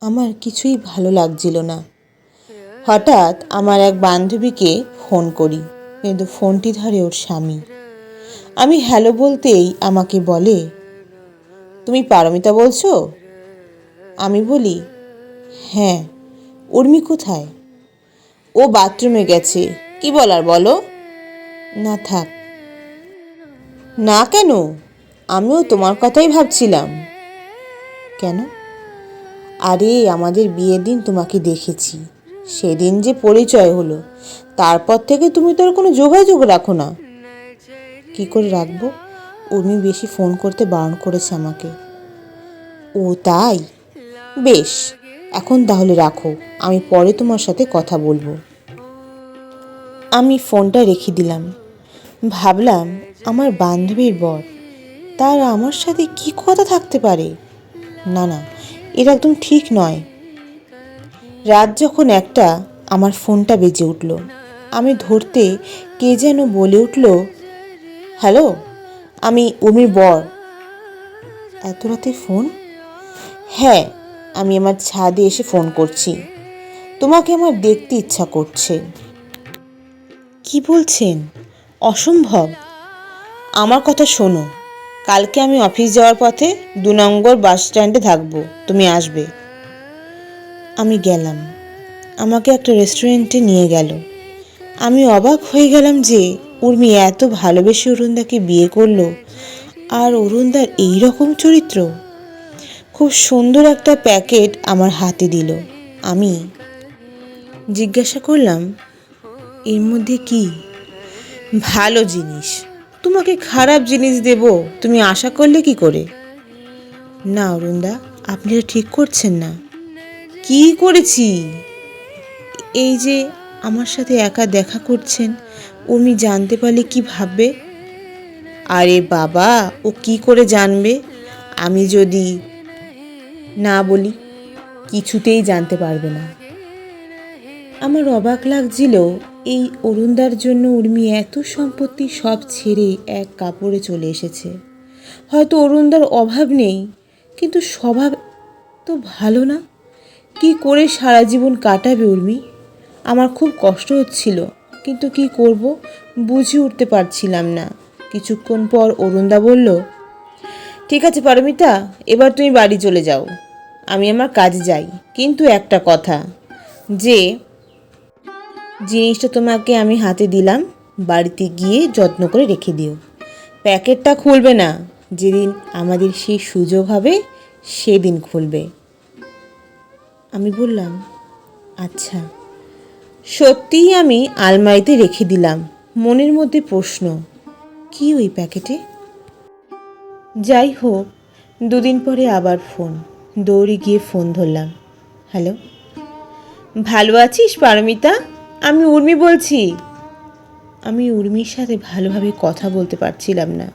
আমার কিছুই ভালো লাগছিল না। হঠাৎ আমার এক বান্ধবীকে ফোন করি, কিন্তু ফোনটি ধরে ওর স্বামী। আমি হ্যালো বলতেই আমাকে বলে, তুমি পারমিতা বলছো? আমি বলি, হ্যাঁ। উর্মি কোথায়? ও বাথরুমে গেছে। কি বলার বলো? না থাক। না কেন? আমিও তোমার কথাই ভাবছিলাম। কেন? আরে আমাদের বিয়ের দিন তোমাকে দেখেছি, সেদিন যে পরিচয় হলো, তারপর থেকে তুমি তো আর কোনো যোগাযোগ রাখো না। কি করে রাখবো? উর্মি বেশি ফোন করতে বারণ করেছে আমাকে। ও তাই? বেশ, এখন তাহলে রাখো, আমি পরে তোমার সাথে কথা বলবো। আমি ফোনটা রেখে দিলাম। ভাবলাম, আমার বান্ধবীর বর, তার আমার সাথে কি কথা থাকতে পারে? না না, এটা একদম ঠিক নয়। রাত যখন একটা, আমার ফোনটা বেজে উঠল। আমি ধরতে কে যেন বলে উঠল, হ্যালো, আমি উর্মির বর। এত রাতে ফোন? হ্যাঁ, আমি আমার ছাদে এসে ফোন করছি, তোমাকে আমার দেখতে ইচ্ছা করছে। কি বলছেন? অসম্ভব। আমার কথা শোনো, কালকে আমি অফিস যাওয়ার পথে 2 নম্বর বাস স্ট্যান্ডে থাকবো, তুমি আসবে। আমি গেলাম। আমাকে একটা রেস্টুরেন্টে নিয়ে গেল। আমি অবাক হয়ে গেলাম যে উর্মি এত ভালোবেসে অরুণদাকে বিয়ে করলো, আর অরুণদার এই রকম চরিত্র। খুব সুন্দর একটা প্যাকেট আমার হাতে দিল। আমি জিজ্ঞাসা করলাম, এর মধ্যে কি? ভালো জিনিস। তোমাকে খারাপ জিনিস দেব তুমি আশা করলে কি করে? না অরুণদা, আপনি এটা ঠিক করছেন না। কি করেছি? এই যে আমার সাথে একা দেখা করছেন, উর্মি জানতে পারলে কি ভাববে? আরে বাবা, ও কি করে জানবে? আমি যদি না বলি, কিছুতেই জানতে পারবে না। আমার অবাক লাগছিল, এই অরুণদার জন্য উর্মি এত সম্পত্তি সব ছেড়ে এক কাপড়ে চলে এসেছে। হয়তো অরুণদার অভাব নেই, কিন্তু স্বভাব তো ভালো না। কি করে সারা জীবন কাটাবে উর্মি? আমার খুব কষ্ট হচ্ছিল, কিন্তু কি করব বুঝে উঠতে পারছিলাম না। কিছুক্ষণ পর অরুণদা বলল, ঠিক আছে পারমিতা, এবার তুমি বাড়ি চলে যাও, আমি আমার কাজে যাই। কিন্তু একটা কথা, যে জিনিসটা তোমাকে আমি হাতে দিলাম, বাড়িতে গিয়ে যত্ন করে রেখে দিও। প্যাকেটটা খুলবে না, যেদিন আমাদের সেই সুযোগ হবে সেদিন খুলবে। আমি বললাম, আচ্ছা। সত্যিই আমি আলমারিতে রেখে দিলাম। মনের মধ্যে প্রশ্ন, কি ওই প্যাকেটে? যাই হোক, 2 দিন পরে আবার ফোন। দৌড়ে গিয়ে ফোন ধরলাম। হ্যালো, ভালো আছিস পারমিতা? আমি উর্মি বলছি। আমি উর্মির সাথে ভালোভাবে কথা বলতে পারছিলাম না।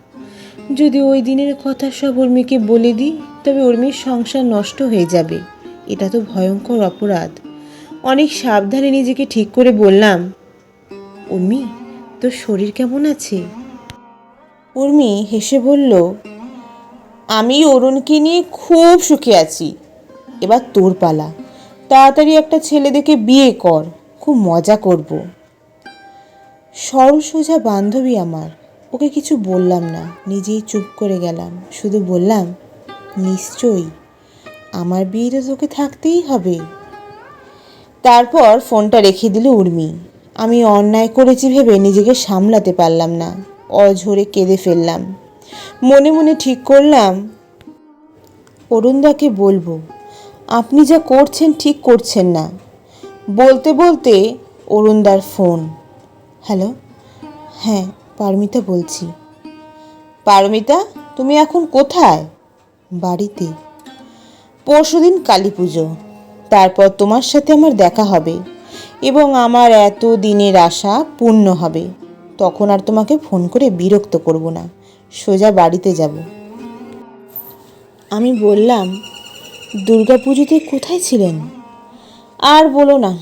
যদি ওই দিনের কথা সব উর্মিকে বলে দিই, তবে উর্মির সংসার নষ্ট হয়ে যাবে। এটা তো ভয়ঙ্কর অপরাধ। অনেক সাবধানে নিজেকে ঠিক করে বললাম, উর্মি, তোর শরীর কেমন আছে? উর্মি হেসে বলল, আমি অরুণকে নিয়ে খুব সুখে আছি। এবার তোর পালা, তাড়াতাড়ি একটা ছেলে দেখে বিয়ে কর, খুব মজা করব। সরল সোজা বান্ধবী আমার, ওকে কিছু বললাম না, নিজেই চুপ করে গেলাম। শুধু বললাম, নিশ্চয়ই, আমার বিয়েতে তোকে থাকতেই হবে। তারপর ফোনটা রেখে দিল উর্মি। আমি অন্যায় করেছি ভেবে নিজেকে সামলাতে পারলাম না, অঝরে কেঁদে ফেললাম। মনে মনে ঠিক করলাম, অরুণদাকে বলবো, আপনি যা করছেন ঠিক করছেন না। বলতে বলতে অরুণদার ফোন। হ্যালো, হ্যাঁ পারমিতা বলছি। পারমিতা, তুমি এখন কোথায়? বাড়িতে। পরশুদিন কালী পুজো, তারপর তোমার সাথে আমার দেখা হবে এবং আমার এত দিনের আশা পূর্ণ হবে। তখন আর তোমাকে ফোন করে বিরক্ত করব না, সোজা বাড়িতে যাব। আমি বললাম, দুর্গাপুজোতে কোথায় ছিলেন? আর বলো না,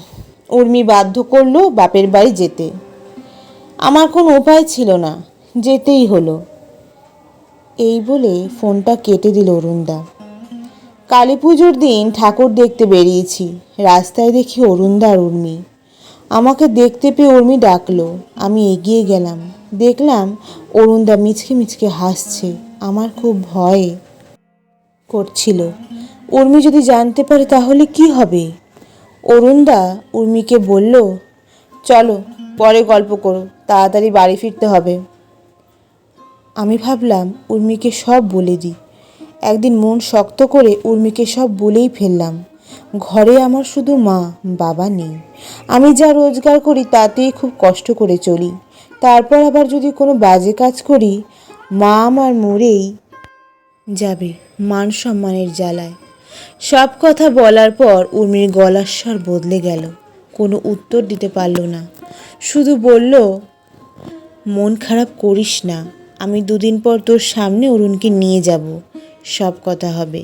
উর্মি বাধ্য করলো বাপের বাড়ি যেতে। আমার কোনো উপায় ছিল না, যেতেই হলো। এই বলে ফোনটা কেটে দিল অরুণদা। কালী পুজোর দিন ঠাকুর দেখতে বেরিয়েছি। রাস্তায় দেখি অরুণদা আর উর্মি। আমাকে দেখতে পেয়ে উর্মি ডাকলো। আমি এগিয়ে গেলাম, দেখলাম অরুণদা মিচকে মিচকে হাসছে। আমার খুব ভয় করছিল, উর্মি যদি জানতে পারে তাহলে কি হবে। অরুণদা উর্মিকে বলল, চলো পরে গল্প করো, তাড়াতাড়ি বাড়ি ফিরতে হবে। আমি ভাবলাম উর্মিকে সব বলে দিই। একদিন মন শক্ত করে উর্মিকে সব বলেই ফেললাম। ঘরে আমার শুধু মা, বাবা নেই। আমি যা রোজগার করি তাতেই খুব কষ্ট করে চলি। তারপর আবার যদি কোনো বাজে কাজ করি, মা আমার মরেই যাবে মান সম্মানের জ্বালায়। সব কথা বলার পর উর্মির গলার স্বর বদলে গেল। কোনো উত্তর দিতে পারল না, শুধু বলল, মন খারাপ করিস না, আমি 2 দিন পর তোর সামনে অরুণকে নিয়ে যাব, সব কথা হবে।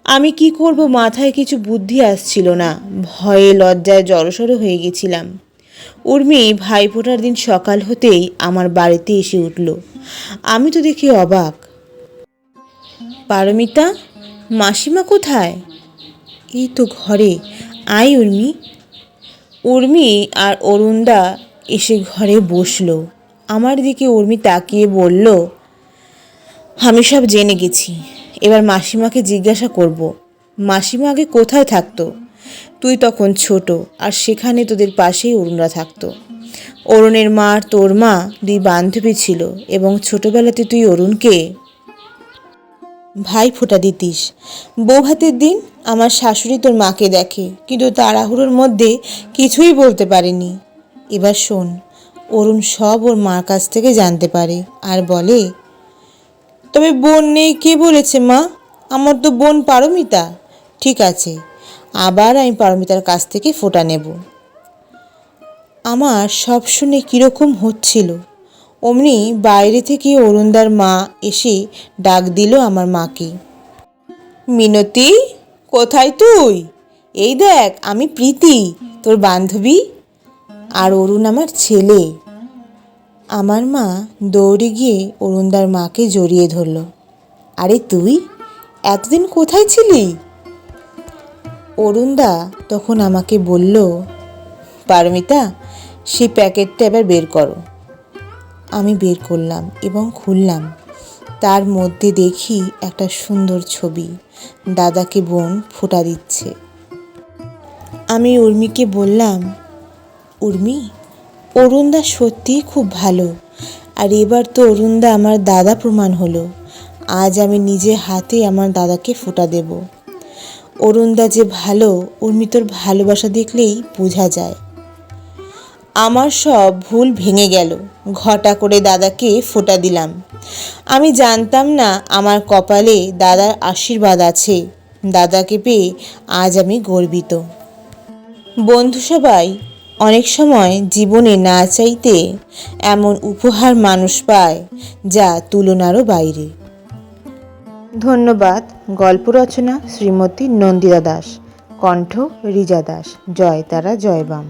আমি কি করব মাথায় কিছু বুদ্ধি আসছিল না। ভয়ে লজ্জায় জড়সড় হয়ে গেছিলাম। উর্মি ভাইফোঁটার দিন সকাল হতেই আমার বাড়িতে এসে উঠল। আমি তো দেখি অবাক। পারমিতা, মাসিমা কোথায়? এই তো ঘরে, আয় উর্মি। উর্মি আর অরুণদা এসে ঘরে বসলো। আমার দিকে উর্মি তাকিয়ে বলল, আমি সব জেনে গেছি, এবার মাসিমাকে জিজ্ঞাসা করব। মাসিমা আগে কোথায় থাকতো? তুই তখন ছোট, আর সেখানে তোদের পাশেই অরুণরা থাকতো। অরুণের মা আর তোর মা 2 বান্ধবী ছিল, এবং ছোটবেলাতে তুই অরুণকে ভাই ফোঁটা দিতিস। বৌভাতের দিন আমার শাশুড়ি তোর মাকে দেখে, কিন্তু তাড়াহুড়োর মধ্যে কিছুই বলতে পারেনি। এবার শোন, অরুণ সব ওর মার কাছ থেকে জানতে পারে আর বলে, তবে বোন নেই কে বলেছে মা? আমার তো বোন পারমিতা। ঠিক আছে, আবার আমি পারমিতার কাছ থেকে ফোঁটা নেব। আমার সব শুনে কীরকম হচ্ছিল। অমনি বাইরে থেকে অরুণদার মা এসে ডাক দিল আমার মাকে, মিনতি, কোথায় তুই? এই দেখ, আমি প্রীতি, তোর বান্ধবী, আর অরুণ আমার ছেলে। আমার মা দৌড়ে গিয়ে অরুণদার মাকে জড়িয়ে ধরল। আরে তুই এতদিন কোথায় ছিলি? অরুণদা তখন আমাকে বলল, পারমিতা, সেই প্যাকেটটা এবার বের করো। আমি বের করলাম এবং খুললাম। তার মধ্যে দেখি একটা সুন্দর ছবি, দাদাকে বোন ফোঁটা দিচ্ছে। আমি উর্মিকে বললাম, উর্মি, অরুণদা সত্যিই খুব ভালো, আর এবার তো অরুণদা আমার দাদা প্রমাণ হলো। আজ আমি নিজে হাতে আমার দাদাকে ফোঁটা দেব। অরুণদা যে ভালো, উর্মি তোর ভালোবাসা দেখলেই বোঝা যায়। আমার সব ভুল ভেঙে গেল। ঘটা করে দাদাকে ফোঁটা দিলাম। আমি জানতাম না আমার কপালে দাদার আশীর্বাদ আছে। দাদাকে পেয়ে আজ আমি গর্বিত। বন্ধু সবাই, অনেক সময় জীবনে না চাইতে এমন উপহার মানুষ পায় যা তুলনারও বাইরে। ধন্যবাদ। গল্প রচনা শ্রীমতী নন্দিতা দাস, কণ্ঠ রিজা দাস। জয় তারা, জয় বাম।